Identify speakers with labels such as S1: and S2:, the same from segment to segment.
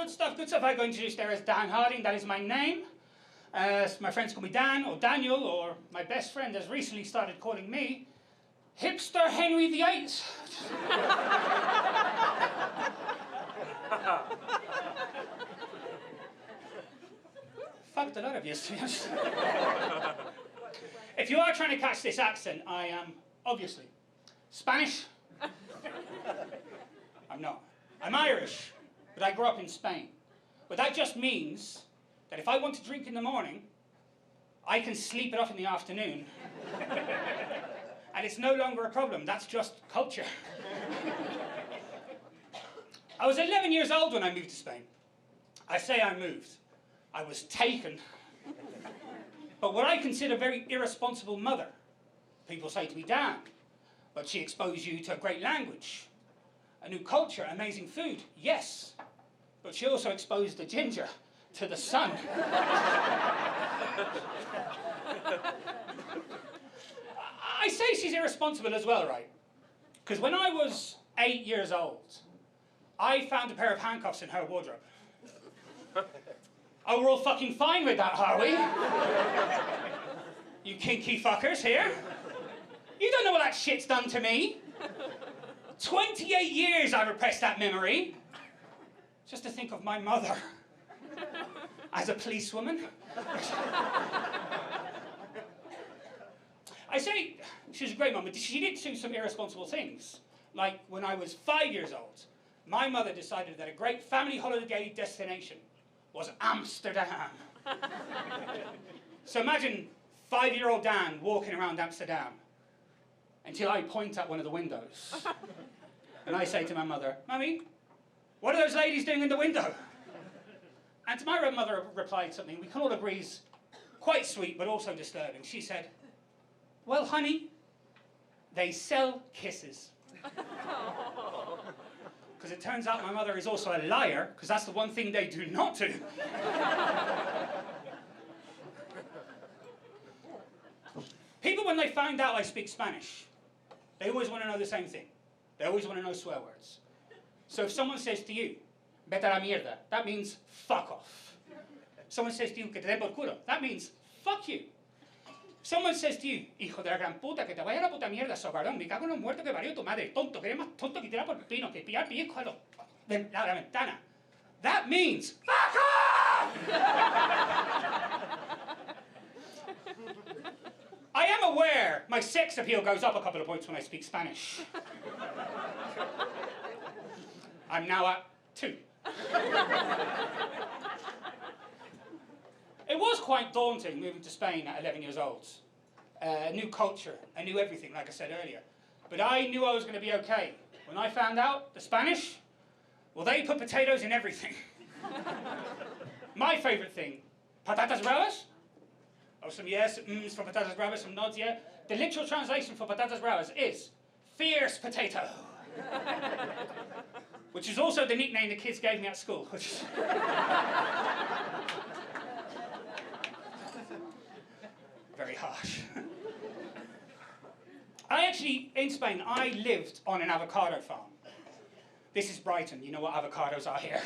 S1: Good stuff, good stuff. I got introduced there as Dan Harding. That is my name. My friends call me Dan or Daniel, or my best friend has recently started calling me Hipster Henry VIII. Fucked a lot of you, to be honest. If you are trying to catch this accent, I am obviously Spanish. I'm not. I'm Irish, but I grew up in Spain. But that just means that if I want to drink in the morning, I can sleep it off in the afternoon. And it's no longer a problem. That's just culture. I was 11 years old when I moved to Spain. I say I moved. I was taken. But what I consider a very irresponsible mother. People say to me, Dan, but she exposed you to a great language, a new culture, amazing food. Yes, but she also exposed the ginger to the sun. I say she's irresponsible as well, right? Because when I was 8 years old, I found a pair of handcuffs in her wardrobe. Oh, we're all fucking fine with that, are we? You kinky fuckers here. You don't know what that shit's done to me. 28 years I repressed that memory. Just to think of my mother as a policewoman. I say she was a great mum, but she did do some irresponsible things. Like when I was 5 years old, my mother decided that a great family holiday destination was Amsterdam. So imagine 5-year-old Dan walking around Amsterdam until I point at one of the windows. And I say to my mother, Mummy, what are those ladies doing in the window? And to my mother replied something we can all agree is quite sweet but also disturbing. She said, well, honey, they sell kisses. Because it turns out my mother is also a liar, because that's the one thing they do not do. People, when they find out I speak Spanish, they always want to know the same thing. They always want to know swear words. So if someone says to you, vete a la mierda, that means fuck off. Someone says to you, que te den por culo, that means fuck you. Someone says to you, hijo de la gran puta, que te vaya a la puta mierda, socarón, me cago en los muertos que parió tu madre, tonto, que eres más tonto que tirar por pino, que pillar pellizco de la ventana. That means, fuck off! I am aware my sex appeal goes up a couple of points when I speak Spanish. I'm now at 2. It was quite daunting moving to Spain at 11 years old. A new culture, I knew everything, like I said earlier. But I knew I was going to be okay. When I found out the Spanish, well, they put potatoes in everything. My favourite thing, patatas bravas? Oh, some yes, for patatas bravas, some nods, yeah. The literal translation for patatas bravas is fierce potato. Which is also the nickname the kids gave me at school. Very harsh. In Spain, I lived on an avocado farm. This is Brighton, you know what avocados are here.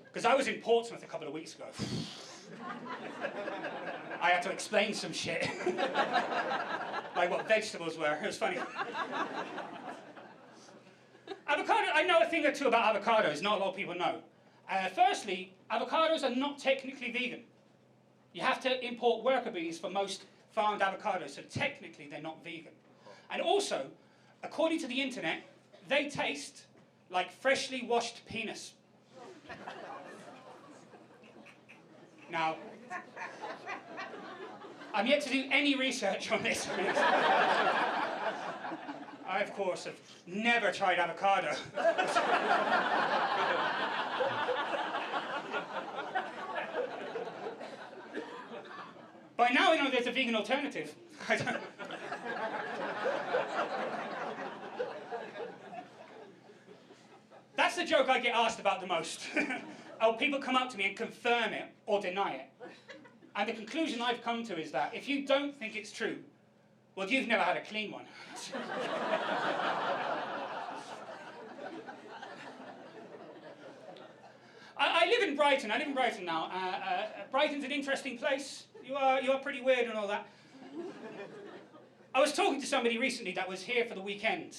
S1: Because I was in Portsmouth a couple of weeks ago. I had to explain some shit. Like what vegetables were, it was funny. Avocado, I know a thing or two about avocados, not a lot of people know. Firstly, avocados are not technically vegan. You have to import worker bees for most farmed avocados, so technically they're not vegan. And also, according to the internet, they taste like freshly washed penis. Now, I'm yet to do any research on this. I, of course, have never tried avocado. By now I know there's a vegan alternative. That's the joke I get asked about the most. Oh, people come up to me and confirm it or deny it. And the conclusion I've come to is that if you don't think it's true, well, you've never had a clean one. I live in Brighton. I live in Brighton now. Brighton's an interesting place. You are pretty weird and all that. I was talking to somebody recently that was here for the weekend.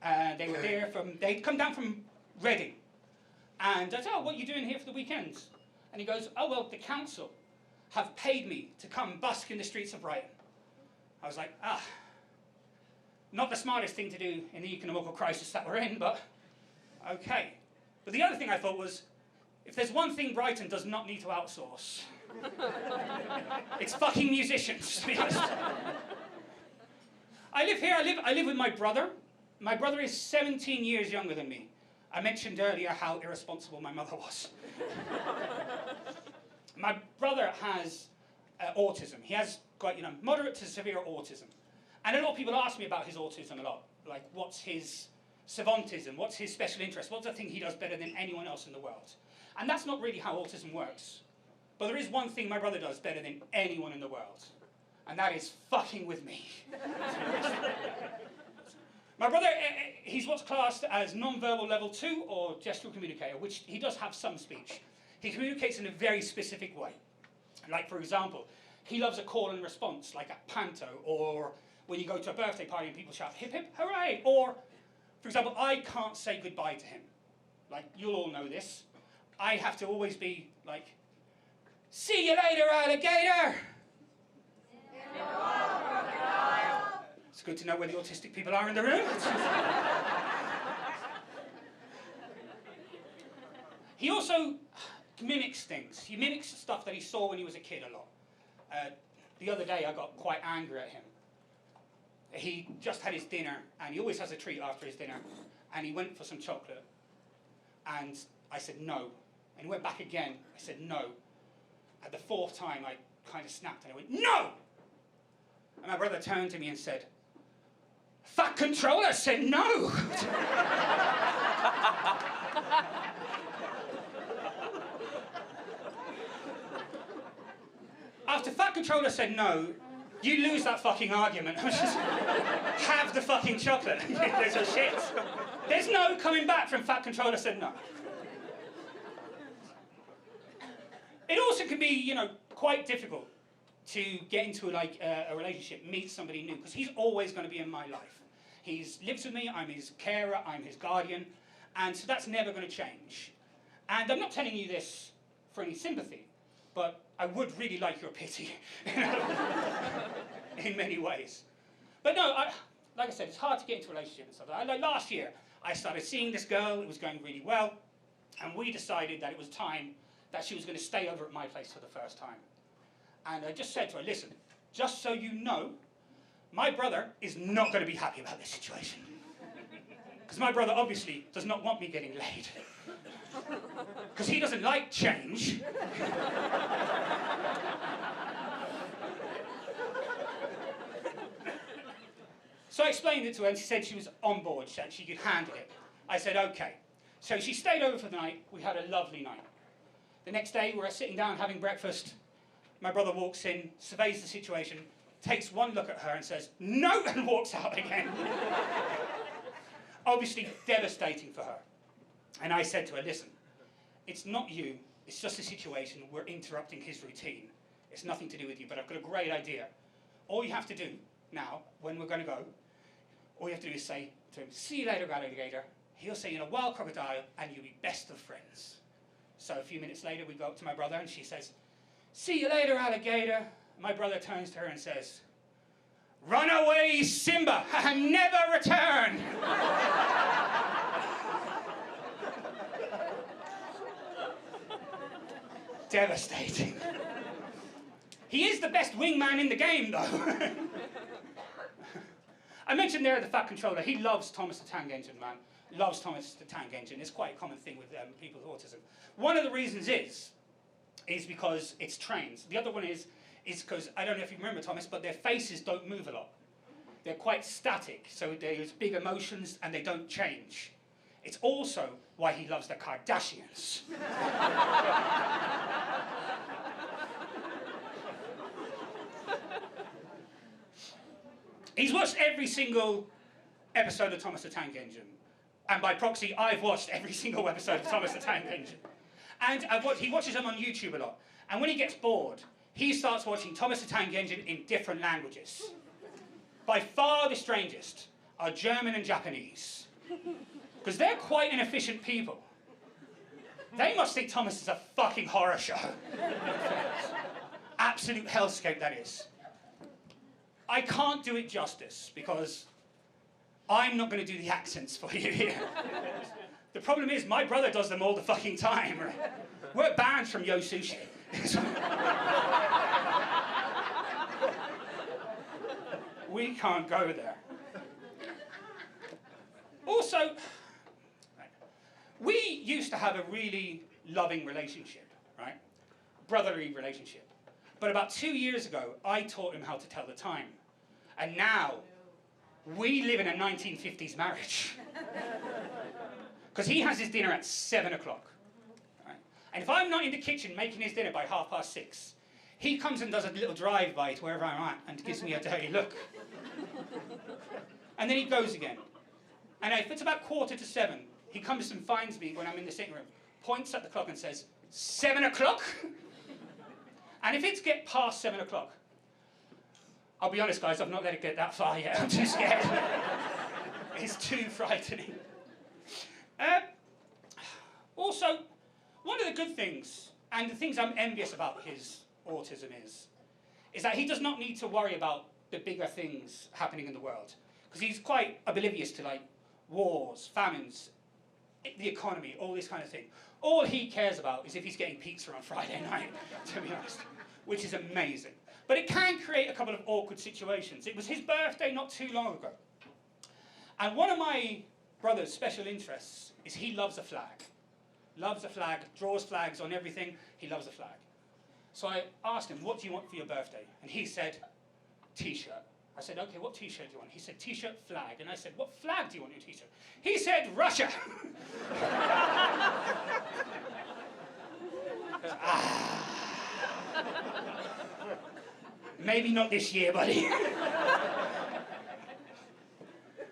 S1: They were there they'd come down from Reading. And I said, oh, what are you doing here for the weekend? And he goes, oh, well, the council have paid me to come busk in the streets of Brighton. I was like, not the smartest thing to do in the economical crisis that we're in, but okay. But the other thing I thought was, if there's one thing Brighton does not need to outsource, it's fucking musicians, to be honest. I live here, I live with my brother. My brother is 17 years younger than me. I mentioned earlier how irresponsible my mother was. My brother has autism. He has quite, moderate to severe autism. And a lot of people ask me about his autism a lot. Like, what's his savantism? What's his special interest? What's the thing he does better than anyone else in the world? And that's not really how autism works. But there is one thing my brother does better than anyone in the world. And that is fucking with me. My brother, he's what's classed as non-verbal level 2 or gestural communicator, which he does have some speech. He communicates in a very specific way. Like, for example, he loves a call and response, like a panto, or when you go to a birthday party and people shout, hip hip hooray, or, for example, I can't say goodbye to him. Like, you'll all know this. I have to always be like, see you later, alligator! It's good to know where the autistic people are in the room. He also mimics things. He mimics stuff that he saw when he was a kid a lot. The other day I got quite angry at him. He just had his dinner, and he always has a treat after his dinner, and he went for some chocolate. And I said no. And he went back again. I said no. At the fourth time I kind of snapped and I went, no! And my brother turned to me and said, fat controller said no! After fat controller said no, you lose that fucking argument. Just have the fucking chocolate. There's a shit. There's no coming back from fat controller said no. It also can be, quite difficult to get into a relationship, meet somebody new, because he's always going to be in my life. He lives with me, I'm his carer, I'm his guardian, and so that's never going to change. And I'm not telling you this for any sympathy, but I would really like your pity, in many ways. But no, like I said, it's hard to get into a relationship and stuff. Like last year, I started seeing this girl, it was going really well, and we decided that it was time that she was going to stay over at my place for the first time. And I just said to her, listen, just so you know, my brother is not going to be happy about this situation. Because my brother obviously does not want me getting laid. Because he doesn't like change. So I explained it to her and she said she was on board, that she could handle it. I said, okay. So she stayed over for the night. We had a lovely night. The next day, we're sitting down having breakfast. My brother walks in, surveys the situation, takes one look at her and says, no, and walks out again. Obviously devastating for her. And I said to her, listen, it's not you, it's just a situation. We're interrupting his routine. It's nothing to do with you, but I've got a great idea. All you have to do now, when we're going to go, all you have to do is say to him, see you later, alligator. He'll say, in a wild crocodile, and you'll be best of friends. So a few minutes later, we go up to my brother, and she says, see you later, alligator. My brother turns to her and says, run away, Simba, and never return. Devastating. He is the best wingman in the game, though. I mentioned there the fat controller. He loves Thomas the Tank Engine, man. Loves Thomas the Tank Engine. It's quite a common thing with people with autism. One of the reasons is because it's trains. The other one is because, I don't know if you remember, Thomas, but their faces don't move a lot. They're quite static, so there's big emotions and they don't change. It's also why he loves the Kardashians. He's watched every single episode of Thomas the Tank Engine. And by proxy, I've watched every single episode of Thomas the Tank Engine. And he watches them on YouTube a lot. And when he gets bored, he starts watching Thomas the Tank Engine in different languages. By far the strangest are German and Japanese. Because they're quite inefficient people. They must think Thomas is a fucking horror show. Absolute hellscape, that is. I can't do it justice, because I'm not going to do the accents for you here. The problem is, my brother does them all the fucking time. We're banned from Yo Sushi. We can't go there. Also, we used to have a really loving relationship, right? Brotherly relationship. But about 2 years ago, I taught him how to tell the time. And now, we live in a 1950s marriage. Because he has his dinner at 7 o'clock. Right? And if I'm not in the kitchen making his dinner by 6:30, he comes and does a little drive-by to wherever I'm at and gives me a dirty look. And then he goes again. And if it's about 6:45, he comes and finds me when I'm in the sitting room, points at the clock and says, 7 o'clock? And if it's get past 7 o'clock, I'll be honest, guys, I've not let it get that far yet. I'm too scared. It's too frightening. Also, one of the good things, and the things I'm envious about his autism is that he does not need to worry about the bigger things happening in the world. Because he's quite oblivious to, like, wars, famines, the economy, all this kind of thing. All he cares about is if he's getting pizza on Friday night, to be honest, which is amazing. But it can create a couple of awkward situations. It was his birthday not too long ago. And one of my brother's special interests is he loves a flag. Loves a flag, draws flags on everything, he loves a flag. So I asked him, what do you want for your birthday? And he said, T-shirt. I said, okay, what T-shirt do you want? He said, T-shirt, flag. And I said, what flag do you want in your T-shirt? He said, Russia. Maybe not this year, buddy.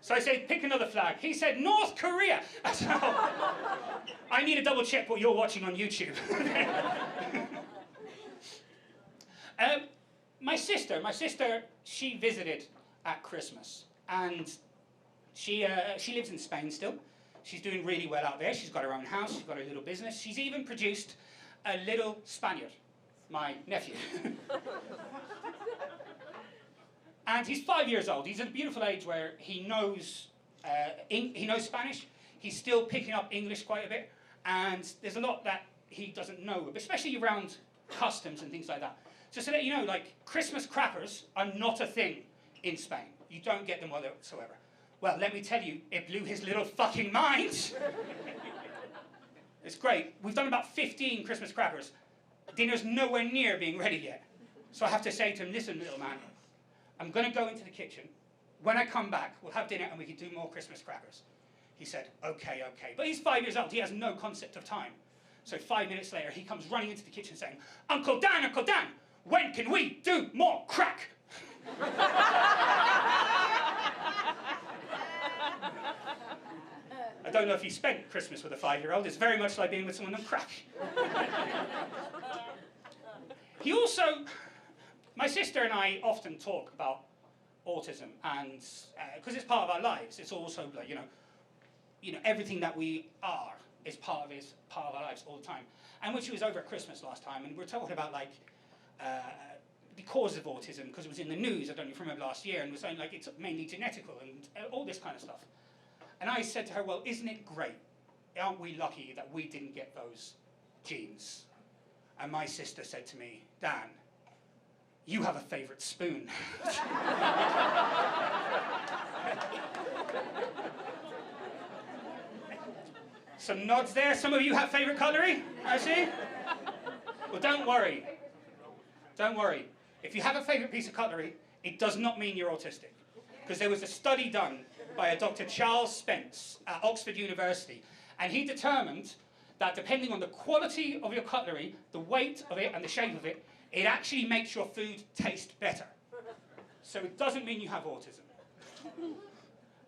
S1: So I said, pick another flag. He said, North Korea. So, I need to double check what you're watching on YouTube. My sister, she visited at Christmas, and she lives in Spain still. She's doing really well out there. She's got her own house, she's got her little business. She's even produced a little Spaniard, my nephew. And he's 5 years old. He's at a beautiful age where he knows Spanish. He's still picking up English quite a bit, and there's a lot that he doesn't know, especially around customs and things like that. Just to let you know, like, Christmas crackers are not a thing in Spain. You don't get them whatsoever. Well, let me tell you, it blew his little fucking mind. It's great. We've done about 15 Christmas crackers. Dinner's nowhere near being ready yet. So I have to say to him, listen, little man, I'm going to go into the kitchen. When I come back, we'll have dinner and we can do more Christmas crackers. He said, okay, okay. But he's 5 years old. He has no concept of time. So 5 minutes later, he comes running into the kitchen saying, Uncle Dan, when can we do more crack? I don't know if he spent Christmas with a 5-year-old. It's very much like being with someone on crack. He also, my sister and I often talk about autism, and because it's part of our lives, it's also like, you know, everything that we are is part of our lives all the time. And when she was over at Christmas last time, and we were talking about like the cause of autism, because it was in the news, I don't know if you remember last year, and we're saying like it's mainly genetical and all this kind of stuff. And I said to her, well, isn't it great? Aren't we lucky that we didn't get those genes? And my sister said to me, Dan, you have a favourite spoon. Some nods there. Some of you have favourite cutlery, I see. Well, don't worry. Don't worry. If you have a favourite piece of cutlery, it does not mean you're autistic. Because there was a study done by a Dr. Charles Spence at Oxford University, and he determined that depending on the quality of your cutlery, the weight of it and the shape of it, it actually makes your food taste better. So it doesn't mean you have autism.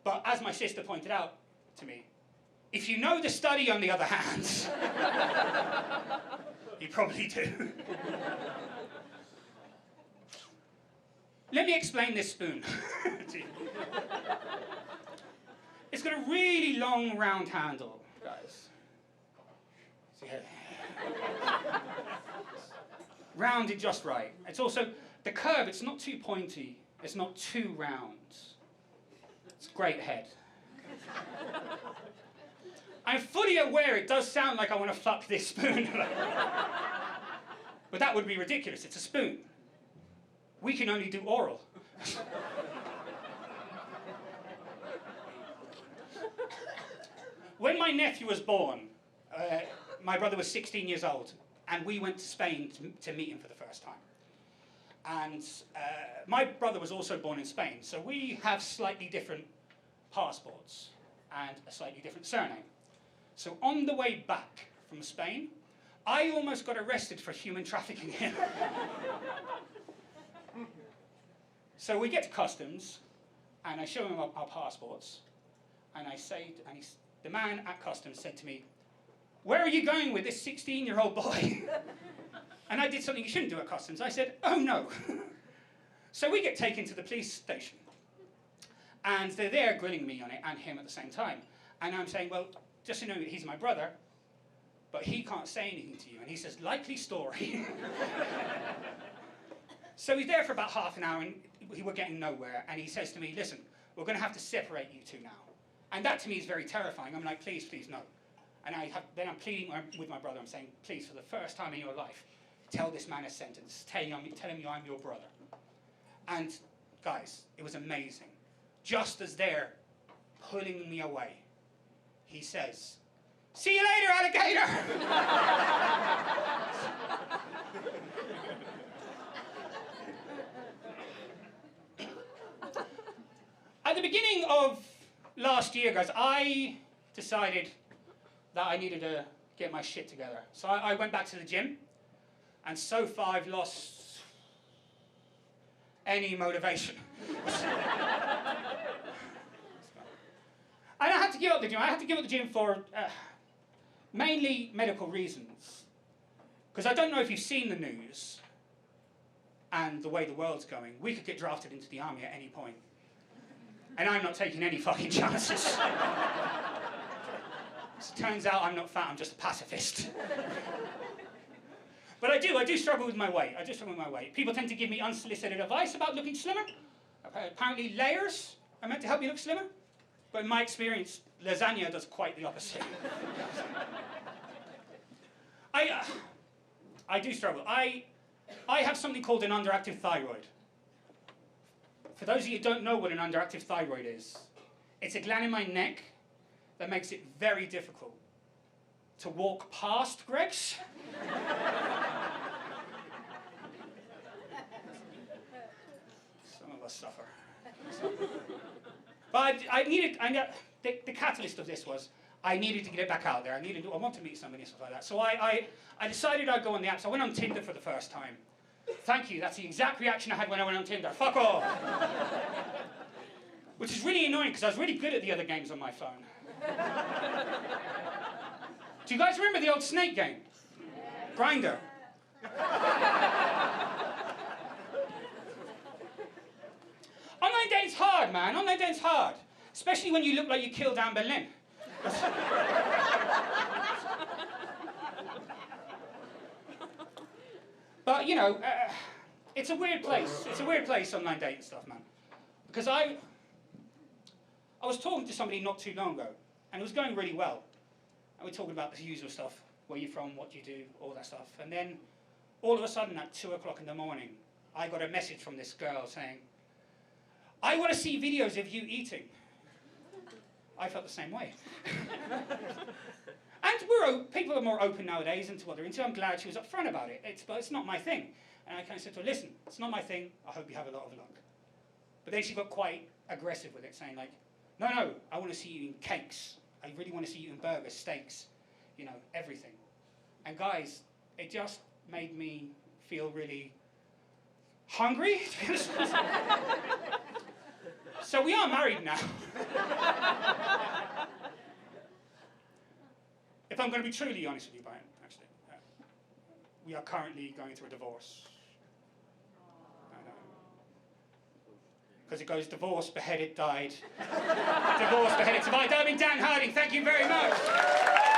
S1: But as my sister pointed out to me, If you know the study, on the other hand, you probably do. Let me explain this spoon to you. It's got a really long, round handle, guys. See here? Rounded just right. It's also, the curve, it's not too pointy, it's not too round. It's a great head. I'm fully aware it does sound like I want to fuck this spoon. But that would be ridiculous, it's a spoon. We can only do oral. When my nephew was born, my brother was 16 years old, and we went to Spain to meet him for the first time. And my brother was also born in Spain, so we have slightly different passports and a slightly different surname. So on the way back from Spain, I almost got arrested for human trafficking him. So we get to customs, and I show him our passports, and I say, the man at customs said to me, "Where are you going with this 16-year-old boy?" And I did something you shouldn't do at customs. I said, "Oh no." So we get taken to the police station, and they're there grilling me on it and him at the same time. And I'm saying, "Well, just so you know, he's my brother, but he can't say anything to you." And he says, "Likely story." So he's there for about half an hour, and we were getting nowhere. And he says to me, "Listen, we're going to have to separate you two now." And that to me is very terrifying. I'm like, "Please, please, no." And then I'm pleading with my brother. I'm saying, "Please, for the first time in your life, tell this man a sentence. Tell him I'm your brother." And guys, it was amazing. Just as they're pulling me away, he says, "See you later, alligator." At the beginning of last year, guys, I decided that I needed to get my shit together. So I went back to the gym, and so far I've lost any motivation. And I had to give up the gym. I had to give up the gym for mainly medical reasons. Because I don't know if you've seen the news and the way the world's going. We could get drafted into the army at any point. And I'm not taking any fucking chances. So it turns out I'm not fat, I'm just a pacifist. But I do struggle with my weight. I do struggle with my weight. People tend to give me unsolicited advice about looking slimmer. Apparently layers are meant to help you look slimmer. But in my experience, lasagna does quite the opposite. I do struggle. I have something called an underactive thyroid. For those of you who don't know what an underactive thyroid is, it's a gland in my neck that makes it very difficult to walk past Greg's. Some of us suffer. But the catalyst of this was I needed to get it back out there. I want to meet somebody and stuff like that. So I decided I'd go on the apps. I went on Tinder for the first time. Thank you, that's the exact reaction I had when I went on Tinder. Fuck off! Which is really annoying because I was really good at the other games on my phone. Do you guys remember the old snake game? Grindr. Online dating's hard, man. Online dating's hard. Especially when you look like you killed Anne Boleyn. But, you know, it's a weird place. It's a weird place, online dating stuff, man. Because I was talking to somebody not too long ago, and it was going really well. And we're talking about the usual stuff. Where you're from, what you do, all that stuff. And then, all of a sudden, at 2 o'clock in the morning, I got a message from this girl saying, "I want to see videos of you eating." I felt the same way. And people are more open nowadays into what they're into. I'm glad she was upfront about it. But it's not my thing. And I kind of said to her, "Listen, it's not my thing. I hope you have a lot of luck." But then she got quite aggressive with it, saying like, no, I want to see you eating cakes. I really want to see you eating burgers, steaks, you know, everything. And guys, it just made me feel really hungry. So we are married now. If I'm going to be truly honest with you, Brian, actually, we are currently going through a divorce. Because it goes divorce, beheaded, died. Divorce, beheaded, survived. I've been Dan Harding. Thank you very much.